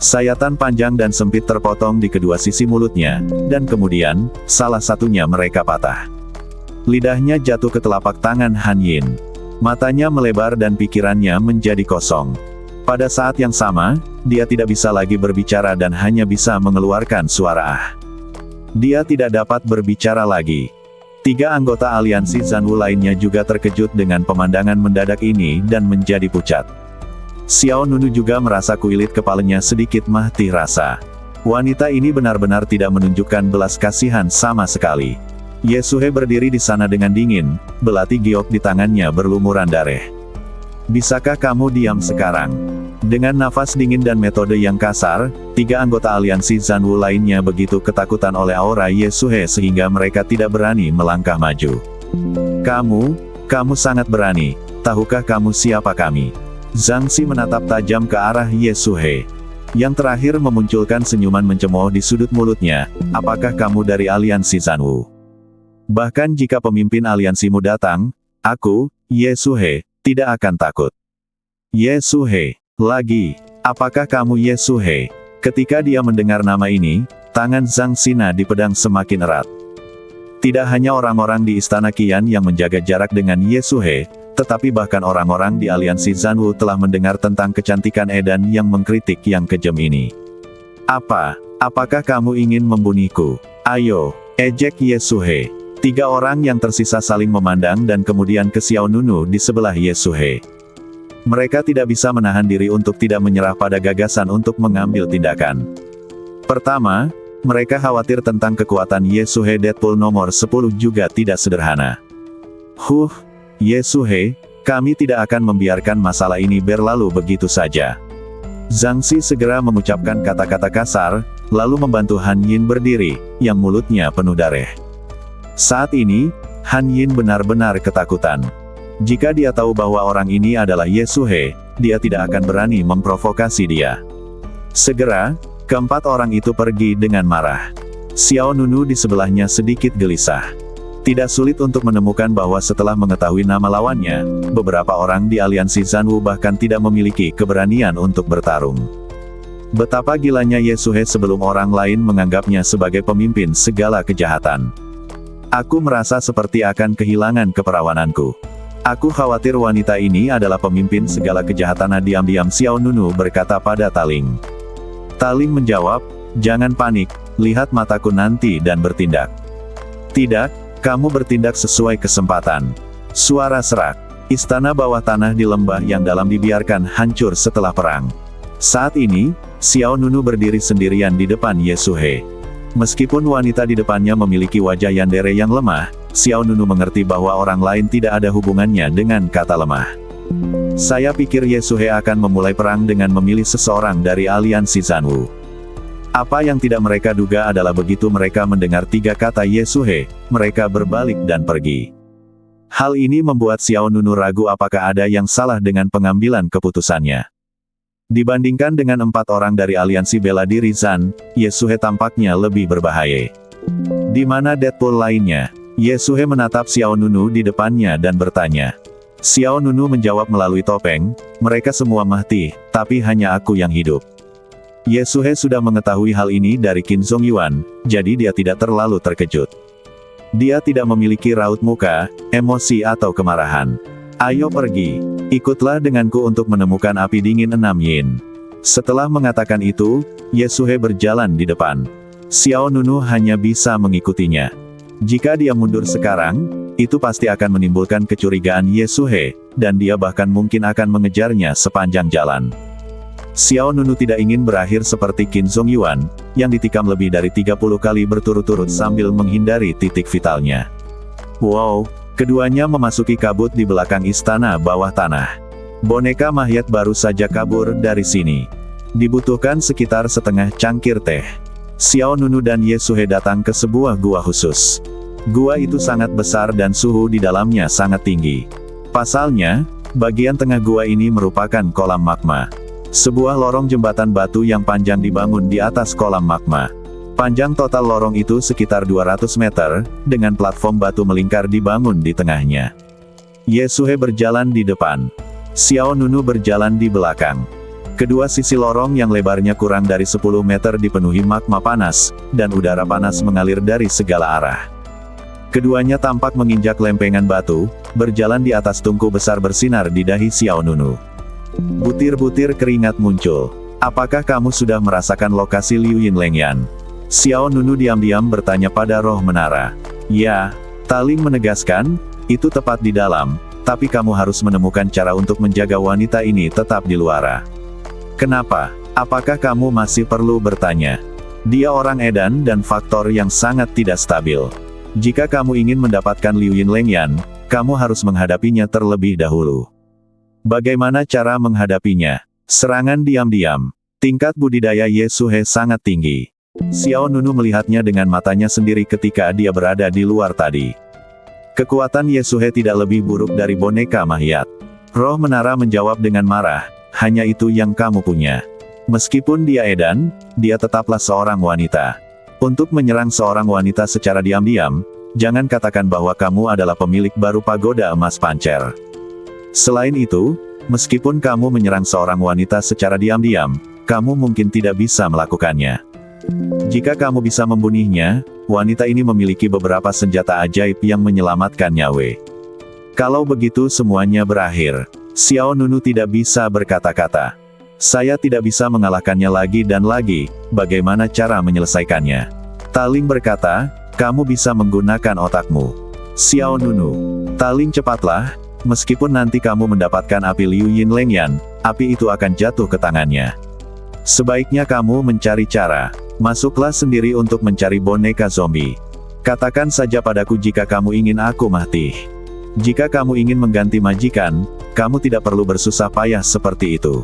Sayatan panjang dan sempit terpotong di kedua sisi mulutnya, dan kemudian, salah satunya mereka patah. Lidahnya jatuh ke telapak tangan Han Yin. Matanya melebar dan pikirannya menjadi kosong. Pada saat yang sama, dia tidak bisa lagi berbicara dan hanya bisa mengeluarkan suara ah. Dia tidak dapat berbicara lagi. 3 anggota aliansi Zanwu lainnya juga terkejut dengan pemandangan mendadak ini dan menjadi pucat. Xiao Nunu juga merasa kuilit kepalanya sedikit mati rasa. Wanita ini benar-benar tidak menunjukkan belas kasihan sama sekali. Ye Suhe berdiri di sana dengan dingin, belati giok di tangannya berlumuran darah. Bisakah kamu diam sekarang? Dengan nafas dingin dan metode yang kasar, 3 anggota aliansi Zanwu lainnya begitu ketakutan oleh aura Ye Suhe sehingga mereka tidak berani melangkah maju. Kamu sangat berani. Tahukah kamu siapa kami? Zhang Xi menatap tajam ke arah Ye Suhe. Yang terakhir memunculkan senyuman mencemooh di sudut mulutnya. Apakah kamu dari aliansi Zanwu? Bahkan jika pemimpin aliansimu datang, aku, Ye Suhe, tidak akan takut. Ye Suhe. Lagi, apakah kamu Ye Suhe? Ketika dia mendengar nama ini, tangan Zhang Xina di pedang semakin erat. Tidak hanya orang-orang di Istana Qian yang menjaga jarak dengan Ye Suhe, tetapi bahkan orang-orang di aliansi Zanwu telah mendengar tentang kecantikan edan yang mengkritik yang kejam ini. Apakah kamu ingin membunuhku? Ayo, ejek Ye Suhe. 3 orang yang tersisa saling memandang dan kemudian ke Xiao Nunu di sebelah Ye Suhe. Mereka tidak bisa menahan diri untuk tidak menyerah pada gagasan untuk mengambil tindakan. Pertama, mereka khawatir tentang kekuatan Ye Suhe Deadpool nomor 10 juga tidak sederhana. Ye Suhe, kami tidak akan membiarkan masalah ini berlalu begitu saja. Zhang Xi segera mengucapkan kata-kata kasar, lalu membantu Han Yin berdiri, yang mulutnya penuh darah. Saat ini, Han Yin benar-benar ketakutan. Jika dia tahu bahwa orang ini adalah Ye Suhe, dia tidak akan berani memprovokasi dia. Segera, keempat orang itu pergi dengan marah. Xiao Nunu di sebelahnya sedikit gelisah. Tidak sulit untuk menemukan bahwa setelah mengetahui nama lawannya, beberapa orang di aliansi Zanwu bahkan tidak memiliki keberanian untuk bertarung. Betapa gilanya Ye Suhe sebelum orang lain menganggapnya sebagai pemimpin segala kejahatan. Aku merasa seperti akan kehilangan keperawananku. Aku khawatir wanita ini adalah pemimpin segala kejahatan. Diam-diam Xiao Nunu berkata pada Taling. Taling menjawab, jangan panik, lihat mataku nanti dan bertindak. Tidak, kamu bertindak sesuai kesempatan. Suara serak. Istana bawah tanah di lembah yang dalam dibiarkan hancur setelah perang. Saat ini, Xiao Nunu berdiri sendirian di depan Ye Suhe. Meskipun wanita di depannya memiliki wajah yandere yang lemah, Xiao Nunu mengerti bahwa orang lain tidak ada hubungannya dengan kata lemah. Saya pikir Ye Suhe akan memulai perang dengan memilih seseorang dari aliansi Zanwu. Apa yang tidak mereka duga adalah begitu mereka mendengar 3 kata Ye Suhe, mereka berbalik dan pergi. Hal ini membuat Xiao Nunu ragu apakah ada yang salah dengan pengambilan keputusannya. Dibandingkan dengan 4 orang dari aliansi bela diri Zan, Yesue tampaknya lebih berbahaya. Di mana Deadpool lainnya? Yesue menatap Xiao Nunu di depannya dan bertanya. Xiao Nunu menjawab melalui topeng, mereka semua mati, tapi hanya aku yang hidup. Yesue sudah mengetahui hal ini dari Qin Zongyuan, jadi dia tidak terlalu terkejut. Dia tidak memiliki raut muka, emosi atau kemarahan. Ayo pergi, ikutlah denganku untuk menemukan api dingin 6 yin. Setelah mengatakan itu, Yesue berjalan di depan. Xiao Nunu hanya bisa mengikutinya. Jika dia mundur sekarang, itu pasti akan menimbulkan kecurigaan Yesue, dan dia bahkan mungkin akan mengejarnya sepanjang jalan. Xiao Nunu tidak ingin berakhir seperti Qin Zongyuan, yang ditikam lebih dari 30 kali berturut-turut sambil menghindari titik vitalnya. Wow, keduanya memasuki kabut di belakang istana bawah tanah. Boneka mayat baru saja kabur dari sini. Dibutuhkan sekitar setengah cangkir teh. Xiao Nunu dan Yesue datang ke sebuah gua khusus. Gua itu sangat besar dan suhu di dalamnya sangat tinggi. Pasalnya, bagian tengah gua ini merupakan kolam magma. Sebuah lorong jembatan batu yang panjang dibangun di atas kolam magma. Panjang total lorong itu sekitar 200 meter, dengan platform batu melingkar dibangun di tengahnya. Yesue berjalan di depan. Xiao Nunu berjalan di belakang. Kedua sisi lorong yang lebarnya kurang dari 10 meter dipenuhi magma panas, dan udara panas mengalir dari segala arah. Keduanya tampak menginjak lempengan batu, berjalan di atas tungku besar bersinar di dahi Xiao Nunu. Butir-butir keringat muncul. Apakah kamu sudah merasakan lokasi Liu Yinlengyan? Xiao Nunu diam-diam bertanya pada roh menara. Ya, Taling menegaskan, itu tepat di dalam, tapi kamu harus menemukan cara untuk menjaga wanita ini tetap di luar. Kenapa? Apakah kamu masih perlu bertanya? Dia orang edan dan faktor yang sangat tidak stabil. Jika kamu ingin mendapatkan Liu Yinlengyan, kamu harus menghadapinya terlebih dahulu. Bagaimana cara menghadapinya? Serangan diam-diam. Tingkat budidaya Yesue sangat tinggi. Xiao Nunu melihatnya dengan matanya sendiri ketika dia berada di luar tadi. Kekuatan Yesue tidak lebih buruk dari boneka mayat. Roh menara menjawab dengan marah, hanya itu yang kamu punya. Meskipun dia edan, dia tetaplah seorang wanita. Untuk menyerang seorang wanita secara diam-diam, jangan katakan bahwa kamu adalah pemilik baru pagoda emas pancer. Selain itu, meskipun kamu menyerang seorang wanita secara diam-diam, kamu mungkin tidak bisa melakukannya. Jika kamu bisa membunuhnya, wanita ini memiliki beberapa senjata ajaib yang menyelamatkan nyawa. Kalau begitu semuanya berakhir. Xiao Nunu tidak bisa berkata-kata. Saya tidak bisa mengalahkannya lagi dan lagi, bagaimana cara menyelesaikannya? Taling berkata, kamu bisa menggunakan otakmu. Xiao Nunu. Taling cepatlah. Meskipun nanti kamu mendapatkan api Liu Yinlengyan, api itu akan jatuh ke tangannya. Sebaiknya kamu mencari cara. Masuklah sendiri untuk mencari boneka zombie. Katakan saja padaku jika kamu ingin aku mati. Jika kamu ingin mengganti majikan, kamu tidak perlu bersusah payah seperti itu.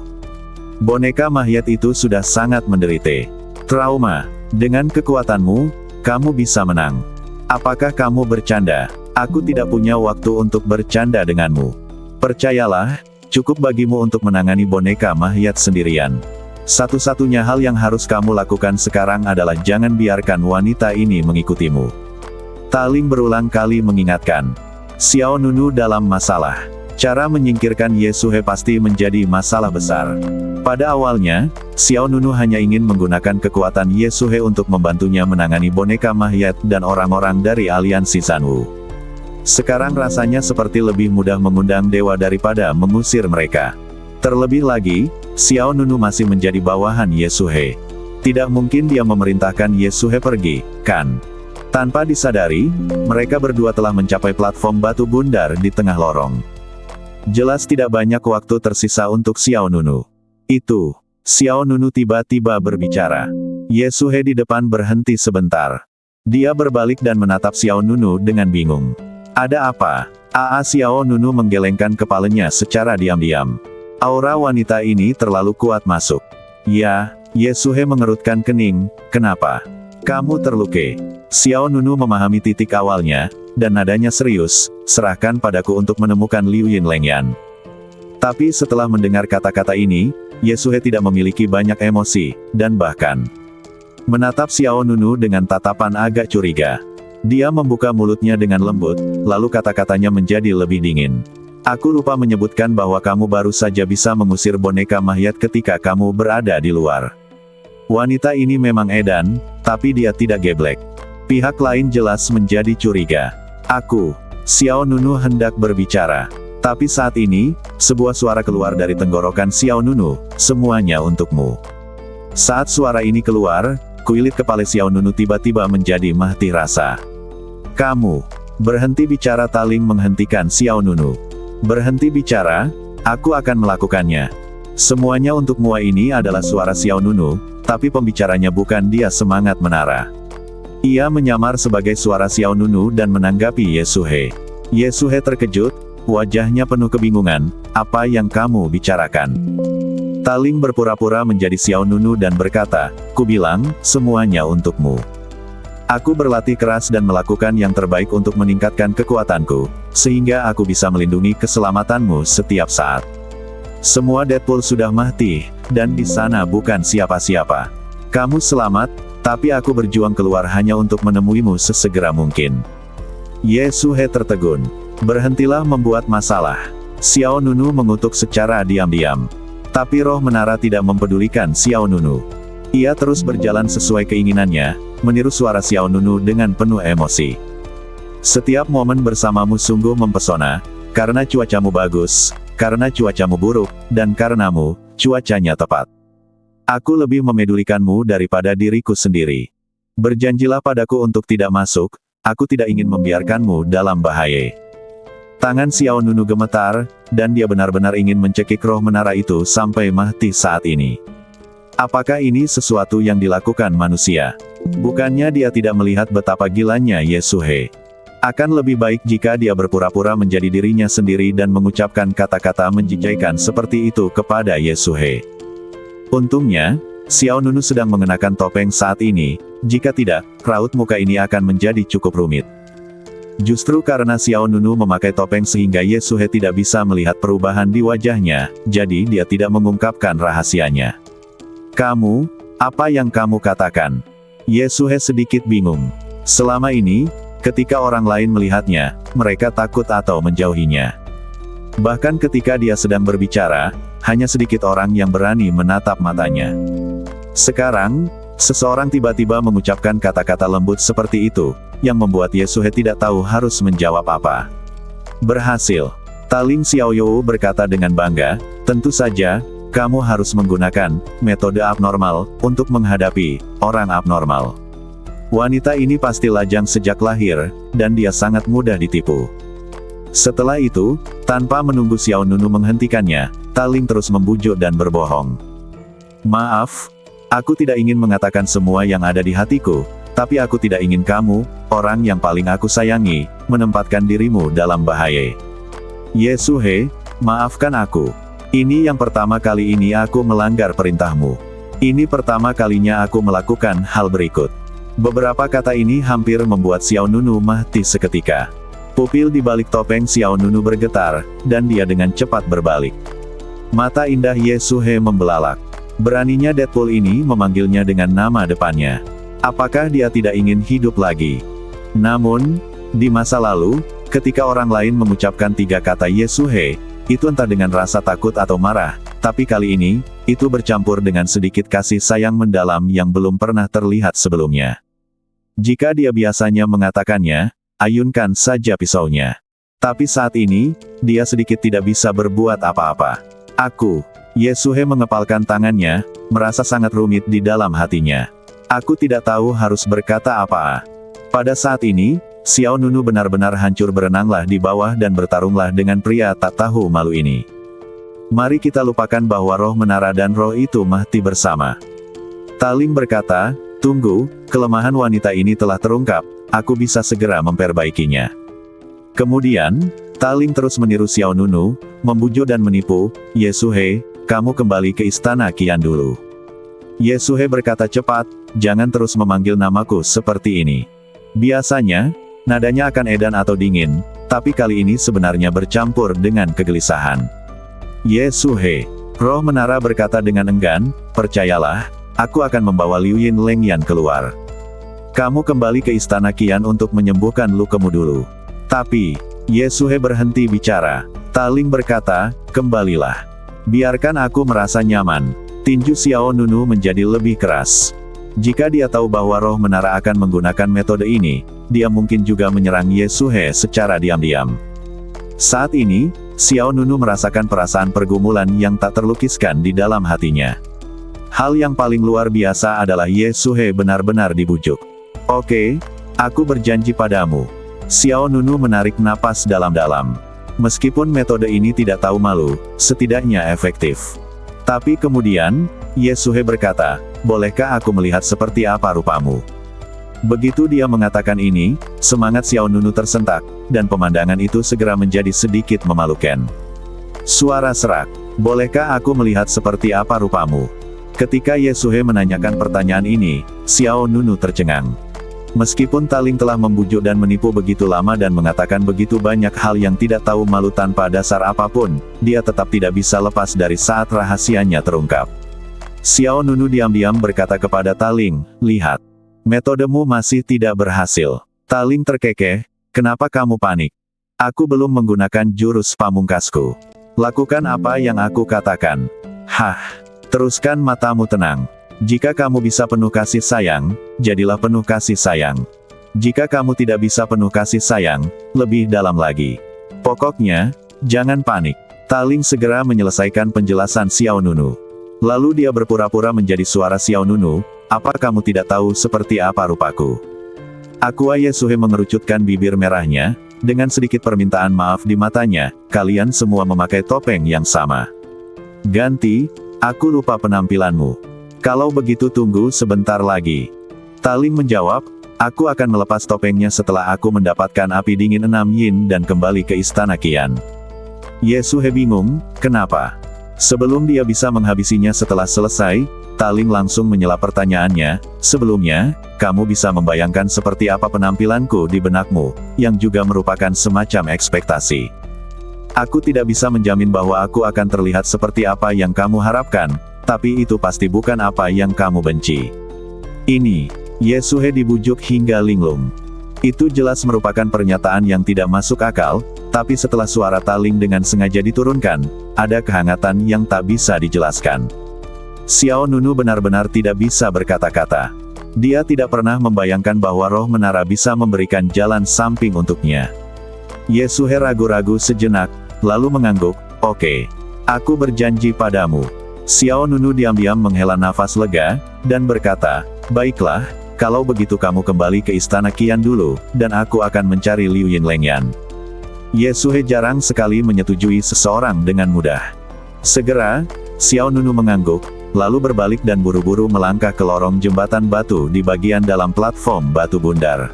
Boneka mayat itu sudah sangat menderita. Trauma. Dengan kekuatanmu, kamu bisa menang. Apakah kamu bercanda? Aku tidak punya waktu untuk bercanda denganmu. Percayalah, cukup bagimu untuk menangani boneka mayat sendirian. Satu-satunya hal yang harus kamu lakukan sekarang adalah jangan biarkan wanita ini mengikutimu. Taling berulang kali mengingatkan. Xiao Nunu dalam masalah. Cara menyingkirkan Yesue pasti menjadi masalah besar. Pada awalnya, Xiao Nunu hanya ingin menggunakan kekuatan Yesue untuk membantunya menangani boneka mayat dan orang-orang dari aliansi Zanwu. Sekarang rasanya seperti lebih mudah mengundang dewa daripada mengusir mereka. Terlebih lagi, Xiao Nunu masih menjadi bawahan Yesue. Tidak mungkin dia memerintahkan Yesue pergi, kan? Tanpa disadari, mereka berdua telah mencapai platform batu bundar di tengah lorong. Jelas tidak banyak waktu tersisa untuk Xiao Nunu. Itu, Xiao Nunu tiba-tiba berbicara. Yesue di depan berhenti sebentar. Dia berbalik dan menatap Xiao Nunu dengan bingung. Ada apa? Xiao Nunu menggelengkan kepalanya secara diam-diam. Aura wanita ini terlalu kuat masuk. Ya, Yesue mengerutkan kening, kenapa? Kamu terluka. Xiao Nunu memahami titik awalnya, dan nadanya serius, serahkan padaku untuk menemukan Liu Yinlengyan. Tapi setelah mendengar kata-kata ini, Yesuhe tidak memiliki banyak emosi, dan bahkan menatap Xiao Nunu dengan tatapan agak curiga. Dia membuka mulutnya dengan lembut, lalu kata-katanya menjadi lebih dingin. Aku lupa menyebutkan bahwa kamu baru saja bisa mengusir boneka Mahyat ketika kamu berada di luar. Wanita ini memang edan, tapi dia tidak geblek. Pihak lain jelas menjadi curiga. Xiao Nunu hendak berbicara. Tapi saat ini, sebuah suara keluar dari tenggorokan Xiao Nunu, semuanya untukmu. Saat suara ini keluar, kulit kepala Xiao Nunu tiba-tiba menjadi mati rasa. Kamu berhenti bicara. Taling menghentikan Xiao Nunu. Berhenti bicara, aku akan melakukannya. Semuanya untukmu. Ini adalah suara Xiao Nunu, tapi pembicaranya bukan dia. Semangat menara. Ia menyamar sebagai suara Xiao Nunu dan menanggapi Yesuhe. Yesuhe terkejut, wajahnya penuh kebingungan. Apa yang kamu bicarakan? Taling berpura-pura menjadi Xiao Nunu dan berkata, kubilang, semuanya untukmu. Aku berlatih keras dan melakukan yang terbaik untuk meningkatkan kekuatanku, sehingga aku bisa melindungi keselamatanmu setiap saat. Semua Deadpool sudah mati, dan di sana bukan siapa-siapa. Kamu selamat, tapi aku berjuang keluar hanya untuk menemuimu sesegera mungkin. Yesuhe tertegun. Berhentilah membuat masalah. Xiao Nunu mengutuk secara diam-diam. Tapi roh menara tidak mempedulikan Xiao Nunu. Ia terus berjalan sesuai keinginannya, meniru suara Xiao Nunu dengan penuh emosi. Setiap momen bersamamu sungguh mempesona, karena cuacamu bagus, karena cuacamu buruk, dan karenamu, cuacanya tepat. Aku lebih memedulikanmu daripada diriku sendiri. Berjanjilah padaku untuk tidak masuk, aku tidak ingin membiarkanmu dalam bahaya. Tangan Xiao Nunu gemetar, dan dia benar-benar ingin mencekik roh menara itu sampai mati saat ini. Apakah ini sesuatu yang dilakukan manusia? Bukannya dia tidak melihat betapa gilanya Yesuhe. Akan lebih baik jika dia berpura-pura menjadi dirinya sendiri dan mengucapkan kata-kata menjijikkan seperti itu kepada Yesuhe. Untungnya, Xiao Nunu sedang mengenakan topeng saat ini, jika tidak, raut muka ini akan menjadi cukup rumit. Justru karena Xiao Nunu memakai topeng sehingga Yesuhe tidak bisa melihat perubahan di wajahnya, jadi dia tidak mengungkapkan rahasianya. Kamu, apa yang kamu katakan? Yesuhe sedikit bingung. Selama ini, ketika orang lain melihatnya, mereka takut atau menjauhinya. Bahkan ketika dia sedang berbicara, hanya sedikit orang yang berani menatap matanya. Sekarang, seseorang tiba-tiba mengucapkan kata-kata lembut seperti itu, yang membuat Yesuhe tidak tahu harus menjawab apa. Berhasil. Taling Xiaoyou berkata dengan bangga, tentu saja, kamu harus menggunakan metode abnormal untuk menghadapi orang abnormal. Wanita ini pasti lajang sejak lahir, dan dia sangat mudah ditipu. Setelah itu, tanpa menunggu Xiao Nunu menghentikannya, Taling terus membujuk dan berbohong. Maaf, aku tidak ingin mengatakan semua yang ada di hatiku, tapi aku tidak ingin kamu, orang yang paling aku sayangi, menempatkan dirimu dalam bahaya. Yesuhe, maafkan aku. Ini yang pertama kali ini aku melanggar perintahmu. Ini pertama kalinya aku melakukan hal berikut. Beberapa kata ini hampir membuat Xiao Nunu mati seketika. Pupil di balik topeng Xiao Nunu bergetar, dan dia dengan cepat berbalik. Mata indah Yesuhe membelalak. Beraninya Deadpool ini memanggilnya dengan nama depannya. Apakah dia tidak ingin hidup lagi? Namun, di masa lalu, ketika orang lain mengucapkan 3 kata Yesuhe, itu entah dengan rasa takut atau marah, tapi kali ini, itu bercampur dengan sedikit kasih sayang mendalam yang belum pernah terlihat sebelumnya. Jika dia biasanya mengatakannya, ayunkan saja pisaunya. Tapi saat ini, dia sedikit tidak bisa berbuat apa-apa. Yesuhe mengepalkan tangannya, merasa sangat rumit di dalam hatinya. Aku tidak tahu harus berkata apa. Pada saat ini, Xiao Nunu benar-benar hancur. Berenanglah di bawah dan bertarunglah dengan pria tak tahu malu ini. Mari kita lupakan bahwa roh menara dan roh itu mati bersama. Taling berkata, tunggu, kelemahan wanita ini telah terungkap, aku bisa segera memperbaikinya. Kemudian, Taling terus meniru Xiao Nunu, membujuk dan menipu, Yesuhe, kamu kembali ke istana Qian dulu. Yesuhe berkata cepat, jangan terus memanggil namaku seperti ini. Biasanya, nadanya akan edan atau dingin, tapi kali ini sebenarnya bercampur dengan kegelisahan. Yesuhe, Roh menara berkata dengan enggan, percayalah, aku akan membawa Liu Yinleng keluar. Kamu kembali ke istana Qian untuk menyembuhkan lukamu dulu. Tapi, Ye Suhe berhenti bicara. Taling berkata, kembalilah. Biarkan aku merasa nyaman. Tinju Xiao Nunu menjadi lebih keras. Jika dia tahu bahwa roh menara akan menggunakan metode ini, dia mungkin juga menyerang Ye Suhe secara diam-diam. Saat ini, Xiao Nunu merasakan perasaan pergumulan yang tak terlukiskan di dalam hatinya. Hal yang paling luar biasa adalah Ye Suhe benar-benar dibujuk. Oke, aku berjanji padamu. Xiao Nunu menarik napas dalam-dalam. Meskipun metode ini tidak tahu malu, setidaknya efektif. Tapi kemudian, Ye Suhe berkata, bolehkah aku melihat seperti apa rupamu? Begitu dia mengatakan ini, semangat Xiao Nunu tersentak, dan pemandangan itu segera menjadi sedikit memalukan. Suara serak, bolehkah aku melihat seperti apa rupamu? Ketika Ye Suhe menanyakan pertanyaan ini, Xiao Nunu tercengang. Meskipun Taling telah membujuk dan menipu begitu lama dan mengatakan begitu banyak hal yang tidak tahu malu tanpa dasar apapun, dia tetap tidak bisa lepas dari saat rahasianya terungkap. Xiao Nunu diam-diam berkata kepada Taling, lihat. Metodemu masih tidak berhasil. Taling terkekeh, kenapa kamu panik? Aku belum menggunakan jurus pamungkasku. Lakukan apa yang aku katakan. Hah, teruskan matamu tenang. Jika kamu bisa penuh kasih sayang, jadilah penuh kasih sayang. Jika kamu tidak bisa penuh kasih sayang, lebih dalam lagi. Pokoknya, jangan panik. Taling segera menyelesaikan penjelasan Xiao Nunu. Lalu dia berpura-pura menjadi suara Xiao Nunu, apa kamu tidak tahu seperti apa rupaku? Aqua Ye Suhe mengerucutkan bibir merahnya, dengan sedikit permintaan maaf di matanya, kalian semua memakai topeng yang sama. Ganti, aku lupa penampilanmu. Kalau begitu tunggu sebentar lagi. Taling menjawab, aku akan melepas topengnya setelah aku mendapatkan api dingin 6 yin dan kembali ke istana Qian. Ye Suhe bingung, kenapa? Sebelum dia bisa menghabisinya setelah selesai, Taling langsung menyela pertanyaannya, sebelumnya, kamu bisa membayangkan seperti apa penampilanku di benakmu, yang juga merupakan semacam ekspektasi. Aku tidak bisa menjamin bahwa aku akan terlihat seperti apa yang kamu harapkan, tapi itu pasti bukan apa yang kamu benci. Ini, Ye Suhe dibujuk hingga linglung. Itu jelas merupakan pernyataan yang tidak masuk akal, tapi setelah suara Taling dengan sengaja diturunkan, ada kehangatan yang tak bisa dijelaskan. Xiao Nunu benar-benar tidak bisa berkata-kata. Dia tidak pernah membayangkan bahwa roh menara bisa memberikan jalan samping untuknya. Ye Suhe ragu-ragu sejenak, lalu mengangguk, oke. Aku berjanji padamu. Xiao Nunu diam-diam menghela nafas lega, dan berkata, baiklah, kalau begitu kamu kembali ke istana Qian dulu, dan aku akan mencari Liu Yinleng. Ye Suhe jarang sekali menyetujui seseorang dengan mudah. Segera, Xiao Nunu mengangguk, lalu berbalik dan buru-buru melangkah ke lorong jembatan batu di bagian dalam platform batu bundar.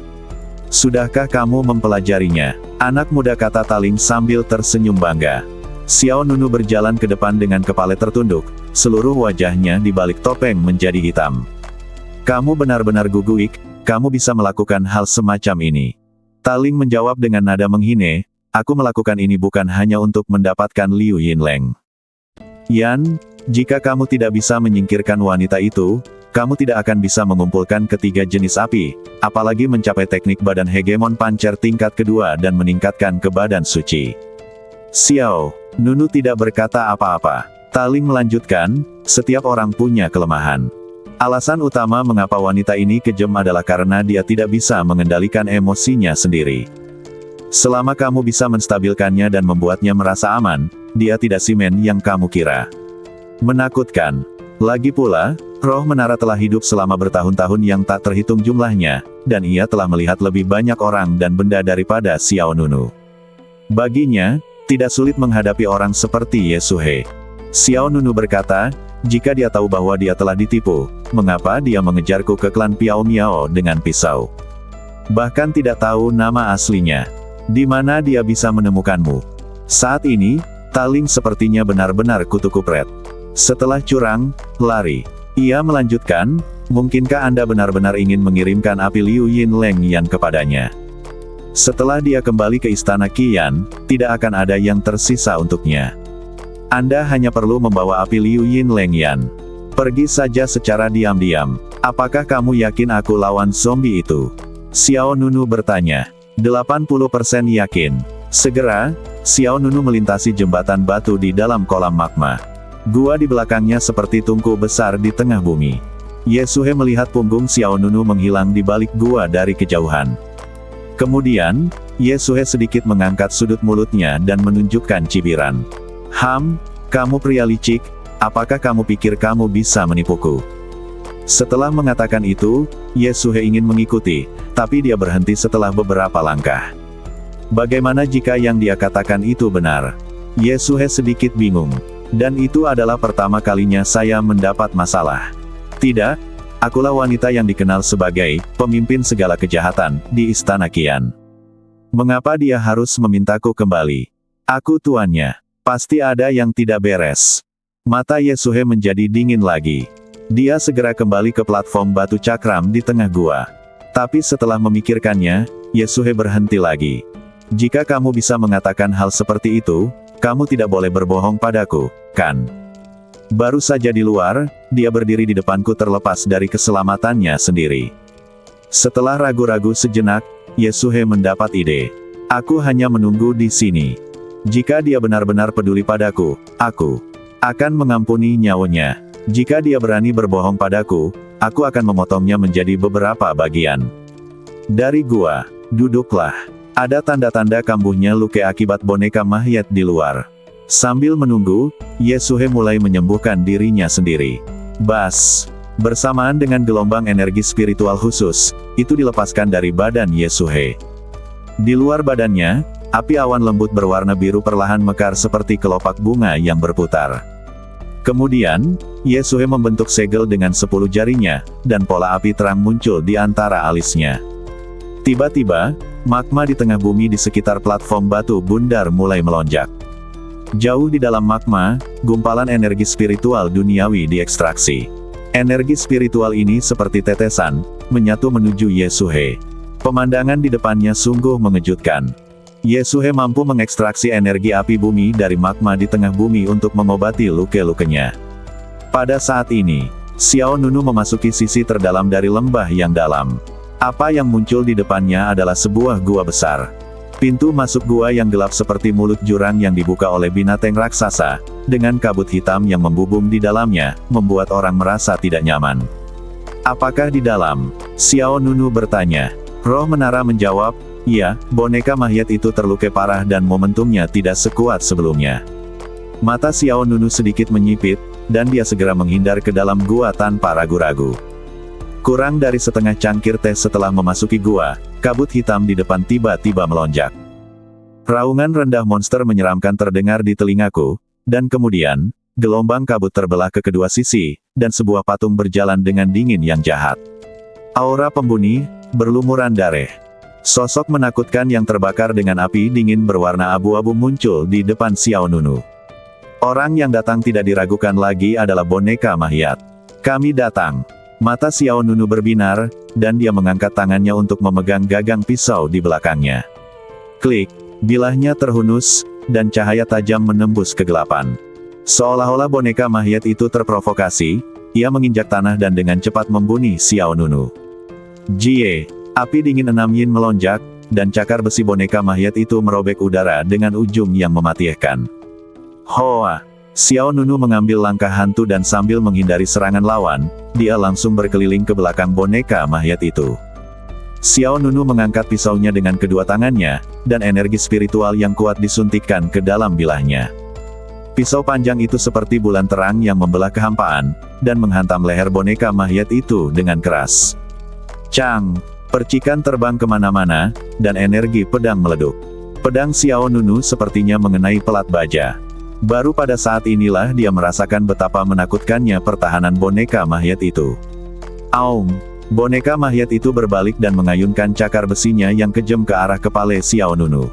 Sudahkah kamu mempelajarinya? Anak muda, kata Taling sambil tersenyum bangga. Xiao Nunu berjalan ke depan dengan kepala tertunduk, seluruh wajahnya di balik topeng menjadi hitam. Kamu benar-benar guguik, kamu bisa melakukan hal semacam ini. Taling menjawab dengan nada menghine, aku melakukan ini bukan hanya untuk mendapatkan Liu Yinleng. Yan, jika kamu tidak bisa menyingkirkan wanita itu, kamu tidak akan bisa mengumpulkan ketiga jenis api, apalagi mencapai teknik badan hegemon pancer tingkat kedua dan meningkatkan ke badan suci. Xiao Nunu tidak berkata apa-apa. Taling melanjutkan, setiap orang punya kelemahan. Alasan utama mengapa wanita ini kejam adalah karena dia tidak bisa mengendalikan emosinya sendiri. Selama kamu bisa menstabilkannya dan membuatnya merasa aman, dia tidak simen yang kamu kira. Menakutkan. Lagi pula, roh menara telah hidup selama bertahun-tahun yang tak terhitung jumlahnya, dan ia telah melihat lebih banyak orang dan benda daripada Xiao Nunu. Baginya, tidak sulit menghadapi orang seperti Ye Suhe. Xiao Nunu berkata, jika dia tahu bahwa dia telah ditipu, mengapa dia mengejarku ke klan Piao Miao dengan pisau? Bahkan tidak tahu nama aslinya. Di mana dia bisa menemukanmu? Saat ini, Taling sepertinya benar-benar kutu kupret. Setelah curang, lari. Ia melanjutkan, mungkinkah Anda benar-benar ingin mengirimkan api Liu Yinleng kepadanya? Setelah dia kembali ke istana Qian, tidak akan ada yang tersisa untuknya. Anda hanya perlu membawa api Liu Yin Leng Yan. Pergi saja secara diam-diam. Apakah kamu yakin aku lawan zombie itu? Xiao Nunu bertanya. 80% yakin. Segera, Xiao Nunu melintasi jembatan batu di dalam kolam magma. Gua di belakangnya seperti tungku besar di tengah bumi. Yesue melihat punggung Xiao Nunu menghilang di balik gua dari kejauhan. Kemudian, Yesue sedikit mengangkat sudut mulutnya dan menunjukkan cibiran. Kamu pria licik, apakah kamu pikir kamu bisa menipuku? Setelah mengatakan itu, Yesue ingin mengikuti, tapi dia berhenti setelah beberapa langkah. Bagaimana jika yang dia katakan itu benar? Yesue sedikit bingung. Dan itu adalah pertama kalinya saya mendapat masalah. Tidak, akulah wanita yang dikenal sebagai pemimpin segala kejahatan di Istana Qian. Mengapa dia harus memintaku kembali? Aku tuannya. Pasti ada yang tidak beres. Mata Yesue menjadi dingin lagi. Dia segera kembali ke platform batu cakram di tengah gua. Tapi setelah memikirkannya, Yesue berhenti lagi. Jika kamu bisa mengatakan hal seperti itu, kamu tidak boleh berbohong padaku, kan? Baru saja di luar, dia berdiri di depanku terlepas dari keselamatannya sendiri. Setelah ragu-ragu sejenak, Yesue mendapat ide. Aku hanya menunggu di sini. Jika dia benar-benar peduli padaku, aku akan mengampuni nyawanya. Jika dia berani berbohong padaku, aku akan memotongnya menjadi beberapa bagian. Dari gua, duduklah. Ada tanda-tanda kambuhnya luka akibat boneka mayat di luar. Sambil menunggu, Yesue mulai menyembuhkan dirinya sendiri. Bas! Bersamaan dengan gelombang energi spiritual khusus, itu dilepaskan dari badan Yesue. Di luar badannya, api awan lembut berwarna biru perlahan mekar seperti kelopak bunga yang berputar. Kemudian, Yesue membentuk segel dengan 10 jarinya, dan pola api terang muncul di antara alisnya. Tiba-tiba, magma di tengah bumi di sekitar platform batu bundar mulai melonjak. Jauh di dalam magma, gumpalan energi spiritual duniawi diekstraksi. Energi spiritual ini seperti tetesan, menyatu menuju Yesue. Pemandangan di depannya sungguh mengejutkan. Yesue mampu mengekstraksi energi api bumi dari magma di tengah bumi untuk mengobati luka-lukanya. Pada saat ini, Xiao Nunu memasuki sisi terdalam dari lembah yang dalam. Apa yang muncul di depannya adalah sebuah gua besar. Pintu masuk gua yang gelap seperti mulut jurang yang dibuka oleh binatang raksasa, dengan kabut hitam yang membubung di dalamnya, membuat orang merasa tidak nyaman. Apakah di dalam? Xiao Nunu bertanya. Roh menara menjawab, iya, boneka mayat itu terluka parah dan momentumnya tidak sekuat sebelumnya. Mata Xiao Nunu sedikit menyipit, dan dia segera menghindar ke dalam gua tanpa ragu-ragu. Kurang dari setengah cangkir teh setelah memasuki gua, kabut hitam di depan tiba-tiba melonjak. Raungan rendah monster menyeramkan terdengar di telingaku, dan kemudian, gelombang kabut terbelah ke kedua sisi, dan sebuah patung berjalan dengan dingin yang jahat. Aura pembuni, berlumuran darah. Sosok menakutkan yang terbakar dengan api dingin berwarna abu-abu muncul di depan Xiao Nunu. Orang yang datang tidak diragukan lagi adalah boneka mayat. Kami datang. Mata Xiao Nunu berbinar, dan dia mengangkat tangannya untuk memegang gagang pisau di belakangnya. Klik, bilahnya terhunus, dan cahaya tajam menembus kegelapan. Seolah-olah boneka mayat itu terprovokasi, ia menginjak tanah dan dengan cepat membunuh Xiao Nunu. Jie, api dingin 6 yin melonjak, dan cakar besi boneka mayat itu merobek udara dengan ujung yang mematikan. Hoa! Xiao Nunu mengambil langkah hantu dan sambil menghindari serangan lawan, dia langsung berkeliling ke belakang boneka mayat itu. Xiao Nunu mengangkat pisaunya dengan kedua tangannya, dan energi spiritual yang kuat disuntikkan ke dalam bilahnya. Pisau panjang itu seperti bulan terang yang membelah kehampaan, dan menghantam leher boneka mayat itu dengan keras. Cang! Percikan terbang kemana-mana, dan energi pedang meleduk. Pedang Xiao Nunu sepertinya mengenai pelat baja. Baru pada saat inilah dia merasakan betapa menakutkannya pertahanan boneka mayat itu. Aum! Boneka mayat itu berbalik dan mengayunkan cakar besinya yang kejam ke arah kepala Xiao Nunu.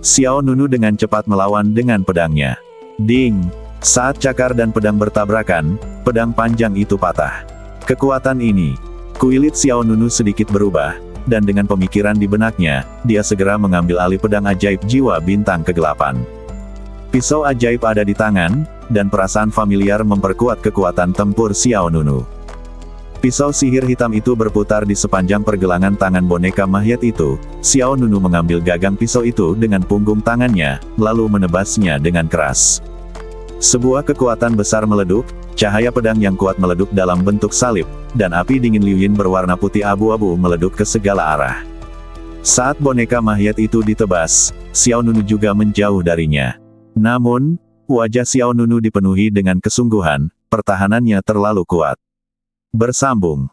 Xiao Nunu dengan cepat melawan dengan pedangnya. Ding! Saat cakar dan pedang bertabrakan, pedang panjang itu patah. Kekuatan ini, kuilit Xiao Nunu sedikit berubah, dan dengan pemikiran di benaknya, dia segera mengambil alih pedang ajaib jiwa bintang kegelapan. Pisau ajaib ada di tangan, dan perasaan familiar memperkuat kekuatan tempur Xiao Nunu. Pisau sihir hitam itu berputar di sepanjang pergelangan tangan boneka mayat itu. Xiao Nunu mengambil gagang pisau itu dengan punggung tangannya, lalu menebasnya dengan keras. Sebuah kekuatan besar meleduk, cahaya pedang yang kuat meleduk dalam bentuk salib, dan api dingin Liu Yin berwarna putih abu-abu meleduk ke segala arah. Saat boneka mayat itu ditebas, Xiao Nunu juga menjauh darinya. Namun, wajah Xiao Nunu dipenuhi dengan kesungguhan, pertahanannya terlalu kuat. Bersambung.